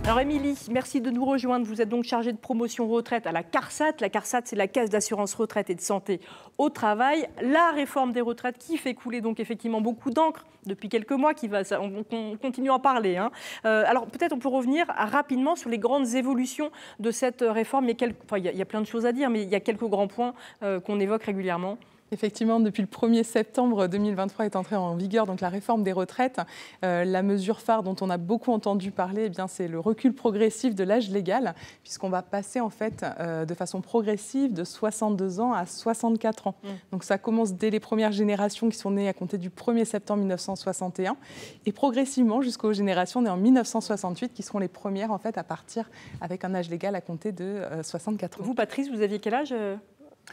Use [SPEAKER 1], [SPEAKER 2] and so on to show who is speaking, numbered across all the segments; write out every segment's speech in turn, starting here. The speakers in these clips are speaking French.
[SPEAKER 1] Alors Émilie, merci de nous rejoindre. Vous êtes donc chargée de promotion retraite à la CARSAT. La CARSAT, c'est la Caisse d'assurance retraite et de santé au travail. La réforme des retraites qui fait couler donc effectivement beaucoup d'encre depuis quelques mois, on continue à en parler. Alors peut-être on peut revenir rapidement sur les grandes évolutions de cette réforme. Il y a plein de choses à dire, mais il y a quelques grands points qu'on évoque régulièrement.
[SPEAKER 2] Effectivement, depuis le 1er septembre 2023 est entrée en vigueur donc la réforme des retraites. La mesure phare dont on a beaucoup entendu parler, c'est le recul progressif de l'âge légal, puisqu'on va passer en fait de façon progressive de 62 ans à 64 ans. Donc ça commence dès les premières générations qui sont nées à compter du 1er septembre 1961 et progressivement jusqu'aux générations nées en 1968 qui seront les premières en fait à partir avec un âge légal à compter de 64 ans.
[SPEAKER 1] Vous, Patrice, vous aviez quel âge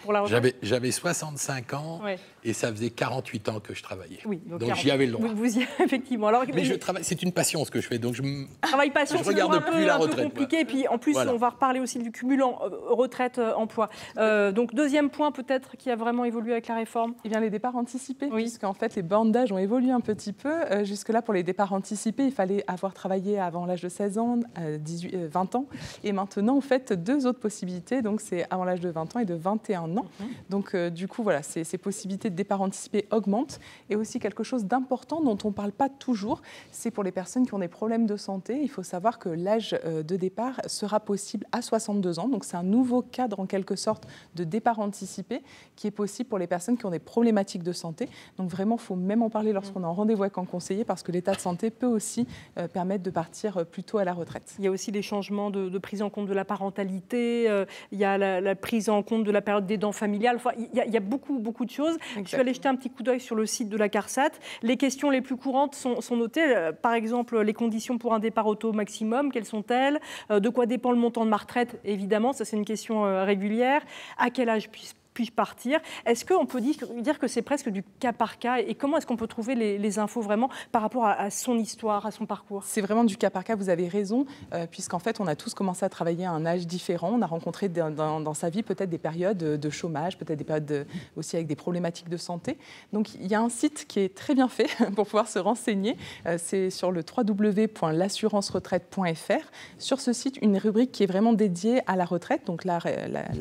[SPEAKER 1] pour la
[SPEAKER 3] retraite ? J'avais 65 ans et ça faisait 48 ans que je travaillais.
[SPEAKER 1] Oui,
[SPEAKER 3] donc j'y avais le droit.
[SPEAKER 1] Vous y, effectivement. Alors,
[SPEAKER 3] mais je travaille, c'est une passion ce que je fais. Donc
[SPEAKER 1] travail passion,
[SPEAKER 3] je regarde plus la retraite.
[SPEAKER 1] Un peu compliqué. Et puis en plus, on va reparler aussi du cumul retraite-emploi. Donc deuxième point peut-être qui a vraiment évolué avec la réforme.
[SPEAKER 2] Eh bien les départs anticipés, puisqu'en fait les bornes d'âge ont évolué un petit peu. Jusque-là, pour les départs anticipés, il fallait avoir travaillé avant l'âge de 16 ans, 20 ans. Et maintenant, en fait, deux autres possibilités. Donc c'est avant l'âge de 20 ans et de 21 ans. Donc du coup, voilà, ces possibilités de départ anticipé augmentent. Et aussi quelque chose d'important dont on ne parle pas toujours, c'est pour les personnes qui ont des problèmes de santé. Il faut savoir que l'âge de départ sera possible à 62 ans. Donc c'est un nouveau cadre en quelque sorte de départ anticipé qui est possible pour les personnes qui ont des problématiques de santé. Donc vraiment, il faut même en parler lorsqu'on est en rendez-vous avec un conseiller parce que l'état de santé peut aussi permettre de partir plus tôt à la retraite.
[SPEAKER 1] Il y a aussi les changements de prise en compte de la parentalité, il y a la prise en compte de la période d'aidant familial. Enfin, il y a beaucoup de choses. Exactement. Je suis allée jeter un petit coup d'œil sur le site de la CARSAT. Les questions les plus courantes sont notées. Par exemple, les conditions pour un départ auto maximum, quelles sont-elles ? De quoi dépend le montant de ma retraite ? Évidemment, ça c'est une question régulière. À quel âge puis-je partir ? Est-ce qu'on peut dire que c'est presque du cas par cas ? Et comment est-ce qu'on peut trouver les infos vraiment par rapport à son histoire, à son parcours ?
[SPEAKER 2] C'est vraiment du cas par cas, vous avez raison, puisqu'en fait, on a tous commencé à travailler à un âge différent. On a rencontré dans sa vie peut-être des périodes de chômage, peut-être des périodes aussi avec des problématiques de santé. Donc, il y a un site qui est très bien fait pour pouvoir se renseigner. C'est sur le www.l'assuranceretraite.fr. Sur ce site, une rubrique qui est vraiment dédiée à la retraite, donc la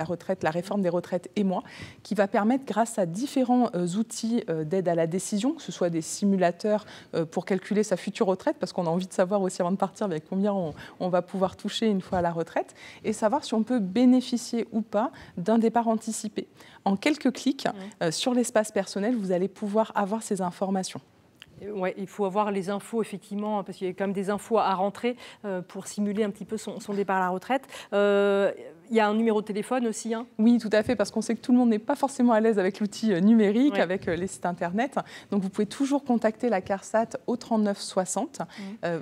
[SPEAKER 2] retraite, la réforme des retraites et moi, qui va permettre, grâce à différents outils d'aide à la décision, que ce soit des simulateurs pour calculer sa future retraite, parce qu'on a envie de savoir aussi avant de partir avec combien on va pouvoir toucher une fois à la retraite, et savoir si on peut bénéficier ou pas d'un départ anticipé. En quelques clics, sur l'espace personnel, vous allez pouvoir avoir ces informations.
[SPEAKER 1] Ouais, il faut avoir les infos, effectivement, parce qu'il y a quand même des infos à rentrer pour simuler un petit peu son départ à la retraite. Il y a un numéro de téléphone aussi.
[SPEAKER 2] Oui, tout à fait, parce qu'on sait que tout le monde n'est pas forcément à l'aise avec l'outil numérique, avec les sites Internet. Donc, vous pouvez toujours contacter la CARSAT au 39 60.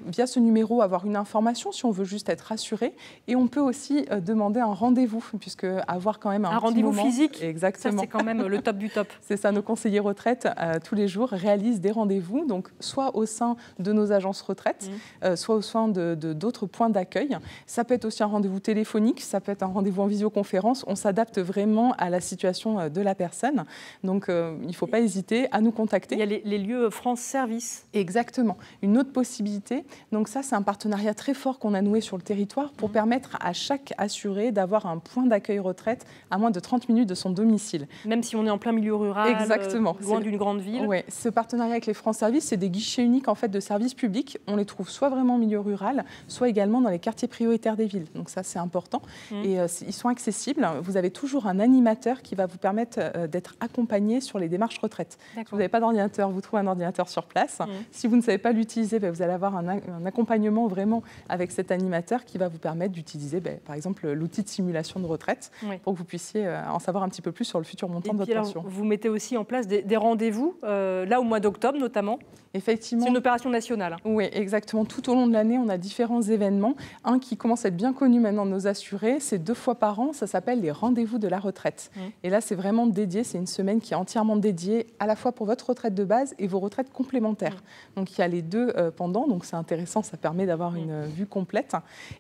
[SPEAKER 2] Via ce numéro, avoir une information si on veut juste être rassuré. Et on peut aussi demander un rendez-vous, puisque avoir quand même un
[SPEAKER 1] rendez-vous physique.
[SPEAKER 2] Exactement.
[SPEAKER 1] Ça, c'est quand même le top du top.
[SPEAKER 2] C'est ça, nos conseillers retraite, tous les jours, réalisent des rendez-vous, donc soit au sein de nos agences retraite, soit au sein d'autres points d'accueil. Ça peut être aussi un rendez-vous téléphonique, ça peut être un rendez-vous en visioconférence. On s'adapte vraiment à la situation de la personne. Donc, il ne faut pas hésiter à nous contacter.
[SPEAKER 1] Il y a les lieux France Service.
[SPEAKER 2] Exactement. Une autre possibilité. Donc ça, c'est un partenariat très fort qu'on a noué sur le territoire pour permettre à chaque assuré d'avoir un point d'accueil retraite à moins de 30 minutes de son domicile.
[SPEAKER 1] Même si on est en plein milieu rural,
[SPEAKER 2] exactement,
[SPEAKER 1] loin d'une grande ville.
[SPEAKER 2] Oui, ce partenariat avec les France Service, c'est des guichets uniques en fait, de services publics. On les trouve soit vraiment en milieu rural, soit également dans les quartiers prioritaires des villes. Donc ça, c'est important. Et ils sont accessibles. Vous avez toujours un animateur qui va vous permettre d'être accompagné sur les démarches retraite. Si vous n'avez pas d'ordinateur, vous trouvez un ordinateur sur place. Si vous ne savez pas l'utiliser, vous allez avoir un accompagnement vraiment avec cet animateur qui va vous permettre d'utiliser, par exemple, l'outil de simulation de retraite pour que vous puissiez en savoir un petit peu plus sur le futur montant de votre pension.
[SPEAKER 1] Vous mettez aussi en place des rendez-vous, là au mois d'octobre notamment.
[SPEAKER 2] Effectivement.
[SPEAKER 1] C'est une opération nationale.
[SPEAKER 2] Oui, exactement. Tout au long de l'année, on a différents événements. Un qui commence à être bien connu maintenant de nos assurés, c'est 2 fois par an, ça s'appelle les rendez-vous de la retraite. Et là, c'est vraiment dédié, c'est une semaine qui est entièrement dédiée à la fois pour votre retraite de base et vos retraites complémentaires. Donc il y a les deux pendant, donc c'est intéressant, ça permet d'avoir une vue complète.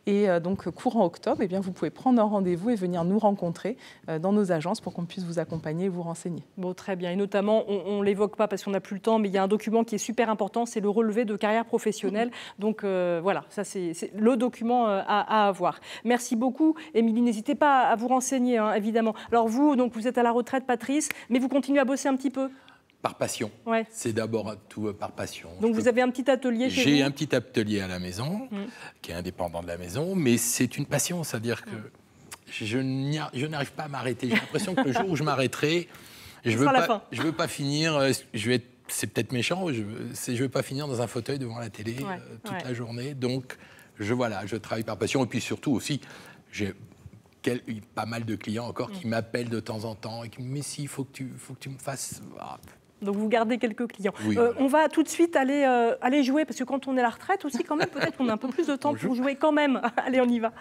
[SPEAKER 2] Et donc courant octobre, eh bien, vous pouvez prendre un rendez-vous et venir nous rencontrer dans nos agences pour qu'on puisse vous accompagner et vous renseigner.
[SPEAKER 1] Bon, très bien. Et notamment, on ne l'évoque pas parce qu'on n'a plus le temps, mais il y a un document qui est super important, c'est le relevé de carrière professionnelle. Donc voilà, ça c'est le document à avoir. Merci beaucoup, Émilie. N'hésitez pas à vous renseigner, hein, évidemment. Alors vous, donc, vous êtes à la retraite, Patrice, mais vous continuez à bosser un petit peu?
[SPEAKER 3] Par passion. Ouais. C'est d'abord tout par passion.
[SPEAKER 1] Donc vous avez un petit atelier chez vous?
[SPEAKER 3] J'ai un petit atelier à la maison, qui est indépendant de la maison, mais c'est une passion, c'est-à-dire que je n'arrive pas à m'arrêter. J'ai l'impression que le jour où je m'arrêterai, je ne veux pas finir, c'est peut-être méchant, je ne veux pas finir dans un fauteuil devant la télé toute la journée. Donc je travaille par passion. Et puis surtout aussi, j'ai pas mal de clients encore qui m'appellent de temps en temps et qui me disent « mais si, il faut que tu me fasses... »
[SPEAKER 1] Donc vous gardez quelques clients.
[SPEAKER 3] Oui, voilà.
[SPEAKER 1] On va tout de suite aller jouer, parce que quand on est à la retraite aussi, quand même, peut-être qu'on a un peu plus de temps pour jouer quand même. Allez, on y va.